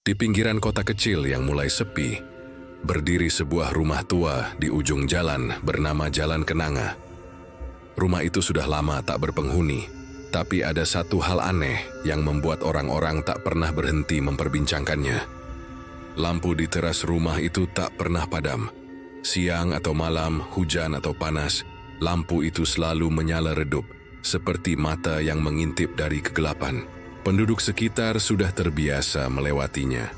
Di pinggiran kota kecil yang mulai sepi, berdiri sebuah rumah tua di ujung jalan bernama Jalan Kenanga. Rumah itu sudah lama tak berpenghuni, tapi ada satu hal aneh yang membuat orang-orang tak pernah berhenti memperbincangkannya. Lampu di teras rumah itu tak pernah padam. Siang atau malam, hujan atau panas, lampu itu selalu menyala redup, seperti mata yang mengintip dari kegelapan. Penduduk sekitar sudah terbiasa melewatinya.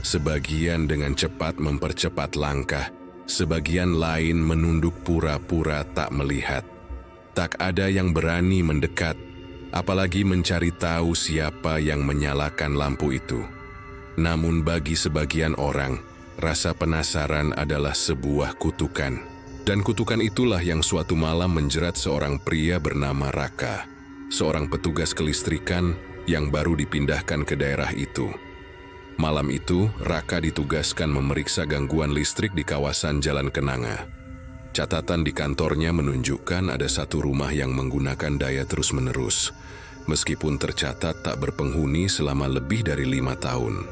Sebagian dengan cepat mempercepat langkah, sebagian lain menunduk pura-pura tak melihat. Tak ada yang berani mendekat, apalagi mencari tahu siapa yang menyalakan lampu itu. Namun bagi sebagian orang, rasa penasaran adalah sebuah kutukan. Dan kutukan itulah yang suatu malam menjerat seorang pria bernama Raka, seorang petugas kelistrikan yang baru dipindahkan ke daerah itu. Malam itu, Raka ditugaskan memeriksa gangguan listrik di kawasan Jalan Kenanga. Catatan di kantornya menunjukkan ada satu rumah yang menggunakan daya terus-menerus, meskipun tercatat tak berpenghuni selama lebih dari 5 tahun.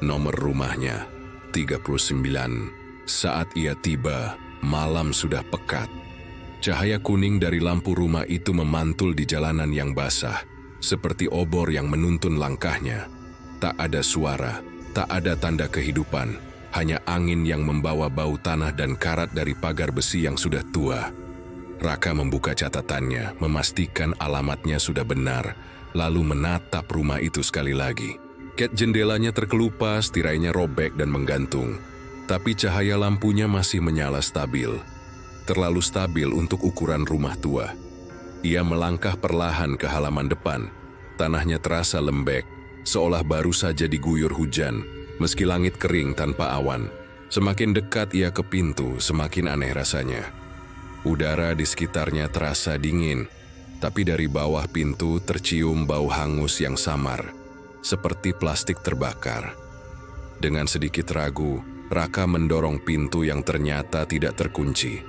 Nomor rumahnya, 39. Saat ia tiba, malam sudah pekat. Cahaya kuning dari lampu rumah itu memantul di jalanan yang basah, seperti obor yang menuntun langkahnya. Tak ada suara, tak ada tanda kehidupan, hanya angin yang membawa bau tanah dan karat dari pagar besi yang sudah tua. Raka membuka catatannya, memastikan alamatnya sudah benar, lalu menatap rumah itu sekali lagi. Ket jendelanya terkelupas, tirainya robek dan menggantung, tapi cahaya lampunya masih menyala stabil. Terlalu stabil untuk ukuran rumah tua. Ia melangkah perlahan ke halaman depan. Tanahnya terasa lembek, seolah baru saja diguyur hujan, meski langit kering tanpa awan. Semakin dekat ia ke pintu, semakin aneh rasanya. Udara di sekitarnya terasa dingin, tapi dari bawah pintu tercium bau hangus yang samar, seperti plastik terbakar. Dengan sedikit ragu, Raka mendorong pintu yang ternyata tidak terkunci.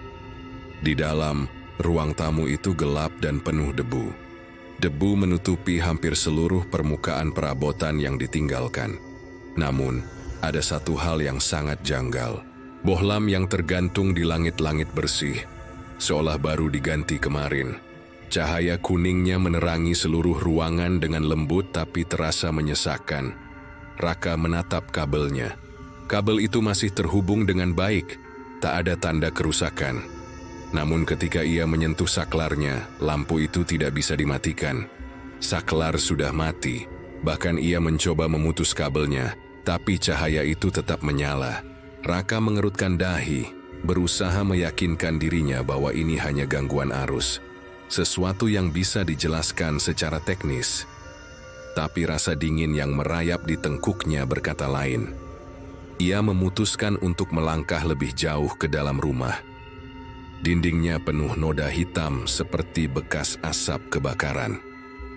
Di dalam, ruang tamu itu gelap dan penuh debu. Debu menutupi hampir seluruh permukaan perabotan yang ditinggalkan. Namun, ada satu hal yang sangat janggal. Bohlam yang tergantung di langit-langit bersih, seolah baru diganti kemarin. Cahaya kuningnya menerangi seluruh ruangan dengan lembut tapi terasa menyesakkan. Raka menatap kabelnya. Kabel itu masih terhubung dengan baik, tak ada tanda kerusakan. Namun ketika ia menyentuh saklarnya, lampu itu tidak bisa dimatikan. Saklar sudah mati, bahkan ia mencoba memutus kabelnya, tapi cahaya itu tetap menyala. Raka mengerutkan dahi, berusaha meyakinkan dirinya bahwa ini hanya gangguan arus, sesuatu yang bisa dijelaskan secara teknis. Tapi rasa dingin yang merayap di tengkuknya berkata lain. Ia memutuskan untuk melangkah lebih jauh ke dalam rumah. Dindingnya penuh noda hitam seperti bekas asap kebakaran.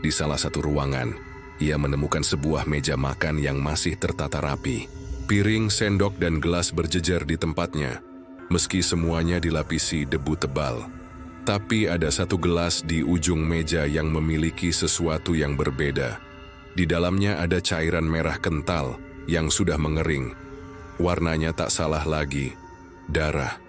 Di salah satu ruangan, ia menemukan sebuah meja makan yang masih tertata rapi. Piring, sendok, dan gelas berjejer di tempatnya, meski semuanya dilapisi debu tebal. Tapi ada satu gelas di ujung meja yang memiliki sesuatu yang berbeda. Di dalamnya ada cairan merah kental yang sudah mengering. Warnanya tak salah lagi, darah.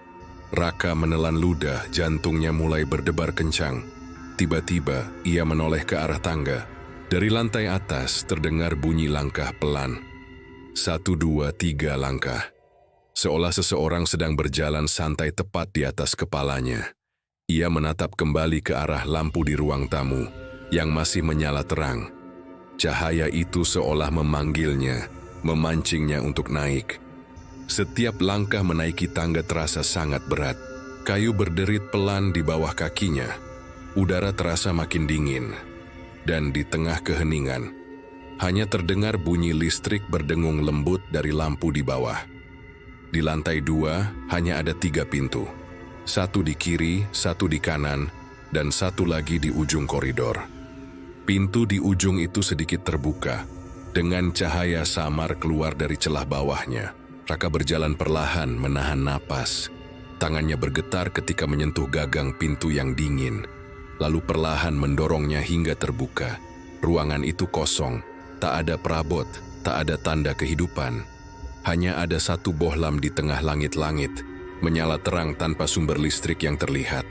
Raka menelan ludah, jantungnya mulai berdebar kencang. Tiba-tiba, ia menoleh ke arah tangga. Dari lantai atas terdengar bunyi langkah pelan. 1, 2, 3 langkah. Seolah seseorang sedang berjalan santai tepat di atas kepalanya. Ia menatap kembali ke arah lampu di ruang tamu, yang masih menyala terang. Cahaya itu seolah memanggilnya, memancingnya untuk naik. Setiap langkah menaiki tangga terasa sangat berat. Kayu berderit pelan di bawah kakinya. Udara terasa makin dingin. Dan di tengah keheningan, hanya terdengar bunyi listrik berdengung lembut dari lampu di bawah. Di lantai 2 hanya ada 3 pintu. 1 di kiri, 1 di kanan, dan 1 lagi di ujung koridor. Pintu di ujung itu sedikit terbuka, dengan cahaya samar keluar dari celah bawahnya. Raka berjalan perlahan menahan napas. Tangannya bergetar ketika menyentuh gagang pintu yang dingin, lalu perlahan mendorongnya hingga terbuka. Ruangan itu kosong, tak ada perabot, Tak ada tanda kehidupan. Hanya ada satu bohlam di tengah langit-langit, menyala terang tanpa sumber listrik yang terlihat.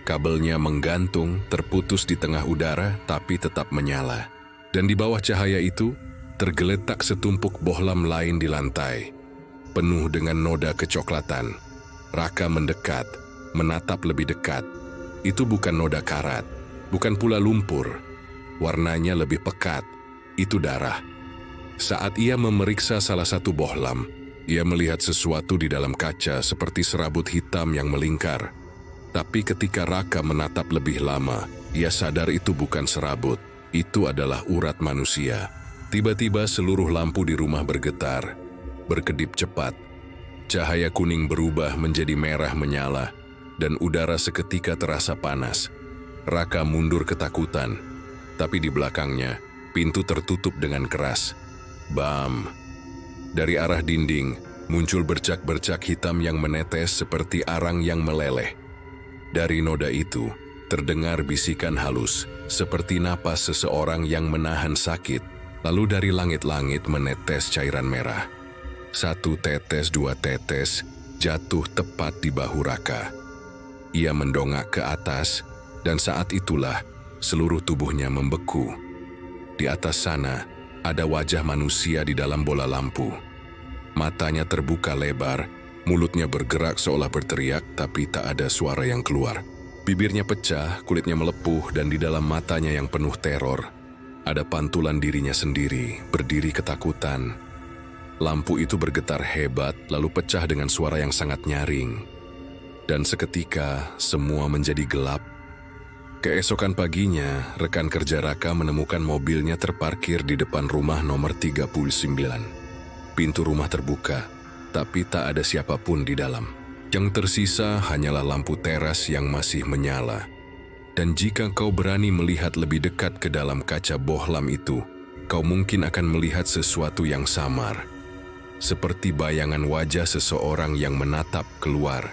Kabelnya menggantung, terputus di tengah udara, tapi tetap menyala. Dan di bawah cahaya itu, tergeletak setumpuk bohlam lain di lantai, penuh dengan noda kecoklatan. Raka mendekat, menatap lebih dekat. Itu bukan noda karat, bukan pula lumpur. Warnanya lebih pekat, itu darah. Saat ia memeriksa salah satu bohlam, ia melihat sesuatu di dalam kaca seperti serabut hitam yang melingkar. Tapi ketika Raka menatap lebih lama, ia sadar itu bukan serabut, itu adalah urat manusia. Tiba-tiba seluruh lampu di rumah bergetar, berkedip cepat. Cahaya kuning berubah menjadi merah menyala, dan udara seketika terasa panas. Raka mundur ketakutan, tapi di belakangnya, pintu tertutup dengan keras. Bam! Dari arah dinding, muncul bercak-bercak hitam yang menetes seperti arang yang meleleh. Dari noda itu, terdengar bisikan halus, seperti napas seseorang yang menahan sakit. Lalu dari langit-langit menetes cairan merah. 1 tetes, 2 tetes, jatuh tepat di bahu Raka. Ia mendongak ke atas, dan saat itulah seluruh tubuhnya membeku. Di atas sana, ada wajah manusia di dalam bola lampu. Matanya terbuka lebar, mulutnya bergerak seolah berteriak, tapi tak ada suara yang keluar. Bibirnya pecah, kulitnya melepuh, dan di dalam matanya yang penuh teror, ada pantulan dirinya sendiri, berdiri ketakutan. Lampu itu bergetar hebat, lalu pecah dengan suara yang sangat nyaring. Dan seketika, semua menjadi gelap. Keesokan paginya, rekan kerja Raka menemukan mobilnya terparkir di depan rumah nomor 39. Pintu rumah terbuka, tapi tak ada siapapun di dalam. Yang tersisa hanyalah lampu teras yang masih menyala. Dan jika kau berani melihat lebih dekat ke dalam kaca bohlam itu, kau mungkin akan melihat sesuatu yang samar. Seperti bayangan wajah seseorang yang menatap keluar.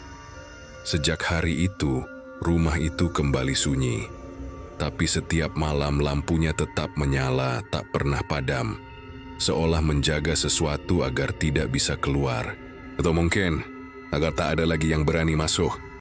Sejak hari itu, rumah itu kembali sunyi, tapi setiap malam lampunya tetap menyala, tak pernah padam, seolah menjaga sesuatu agar tidak bisa keluar. Atau mungkin, agar tak ada lagi yang berani masuk.